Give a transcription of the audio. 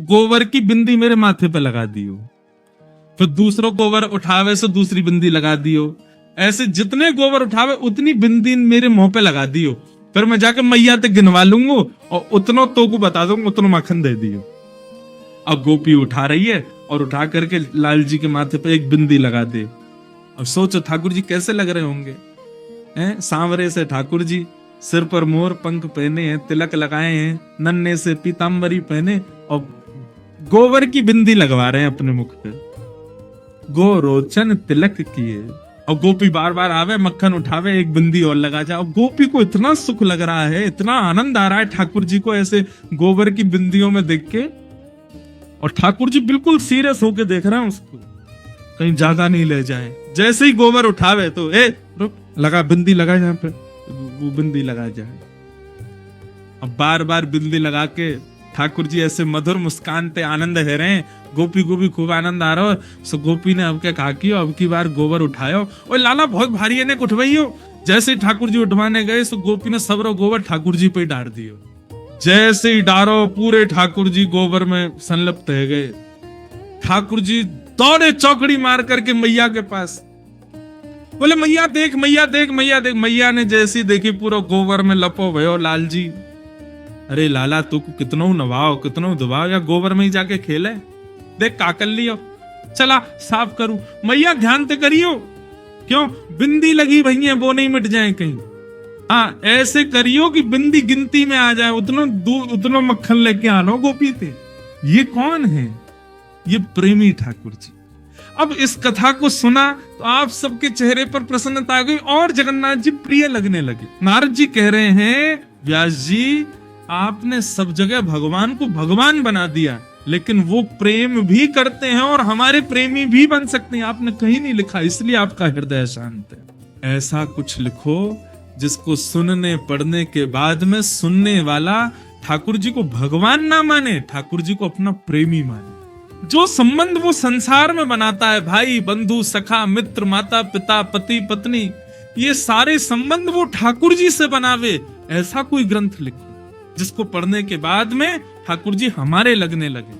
गोबर की बिंदी मेरे माथे पे लगा दियो, फिर दूसरो गोबर उठावे से दूसरी बिंदी लगा दियो, ऐसे जितने गोबर उठावे उतनी बिंदी मेरे मुंह पे लगा दियो, फिर मैं जाके मैया तक गिनवा लूंगा और उतनो तो को बता दूंगा, उतनो मक्खन दे दियो। अब गोपी उठा रही है और उठा करके लाल जी के माथे पे एक बिंदी लगा दे। अब सोचो ठाकुर जी कैसे लग रहे होंगे, हैं? सांवरे से ठाकुर जी, सिर पर मोर पंख पहने हैं, तिलक लगाए हैं, नन्हे से पीतांबरी पहने और गोबर की बिंदी लगवा रहे हैं अपने मुख पे, गोरोचन तिलक किए। और गोपी बार बार आवे, मक्खन उठावे, एक बिंदी और लगा जाए। और गोपी को इतना सुख लग रहा है, इतना आनंद आ रहा है ठाकुर जी को ऐसे गोबर की बिंदियों में देख के, और ठाकुर जी बिल्कुल सीरियस होके देख रहे हैं उसको, कहीं जागा नहीं ले जाए। जैसे ही गोबर उठावे तो रुक, लगा बिंदी लगा यहाँ पे, वो बिंदी लगा जाए। अब बार बार बिंदी लगा के ठाकुर जी ऐसे मधुर मुस्कान पे आनंद है रहे हैं। गोपी को भी खूब आनंद आ रहा है। सो गोपी ने अब क्या कहा कि अब की बार गोबर उठायो, और लाला बहुत भारी है ने उठवाइयो। जैसे ही ठाकुर जी उठवाने गए सो गोपी ने सबरो गोबर ठाकुर जी पे डाल दियो। जैसे ही डारो पूरे ठाकुर जी गोबर में संलिप्त हो गए। ठाकुर जी दौड़े चौकड़ी मार करके मैया के पास, बोले मैया देख, मैया देख, मैया देख। मैया ने जैसी देखी पूरा गोबर में लपो भयो लाल जी। अरे लाला तू कितनो नवाओ, कितनो दबाओ, या गोबर में ही जाके खेले, देख काकल लियो, चला साफ करूं। मैया ध्यान ते करियो, क्यों बिंदी लगी भैया वो नहीं मिट जाए कहीं। हाँ ऐसे करियो कि बिंदी गिनती में आ जाए, उतनो दूध उतनो मक्खन लेके आनो गोपी थे। ये कौन है? ये प्रेमी ठाकुर जी। अब इस कथा को सुना तो आप सबके चेहरे पर प्रसन्नता आ गई और जगन्नाथ जी प्रिय लगने लगे। नारद जी कह रहे हैं व्यास जी आपने सब जगह भगवान को भगवान बना दिया, लेकिन वो प्रेम भी करते हैं और हमारे प्रेमी भी बन सकते हैं। आपने कहीं नहीं लिखा, इसलिए आपका हृदय शांत है। ऐसा कुछ लिखो जिसको सुनने पढ़ने के बाद में सुनने वाला ठाकुर जी को भगवान ना माने, ठाकुर जी को अपना प्रेमी माने। जो संबंध वो संसार में बनाता है, भाई बंधु सखा मित्र माता पिता पति पत्नी, ये सारे संबंध वो ठाकुर जी से बनावे। ऐसा कोई ग्रंथ लिखो जिसको पढ़ने के बाद में ठाकुर जी हमारे लगने लगे।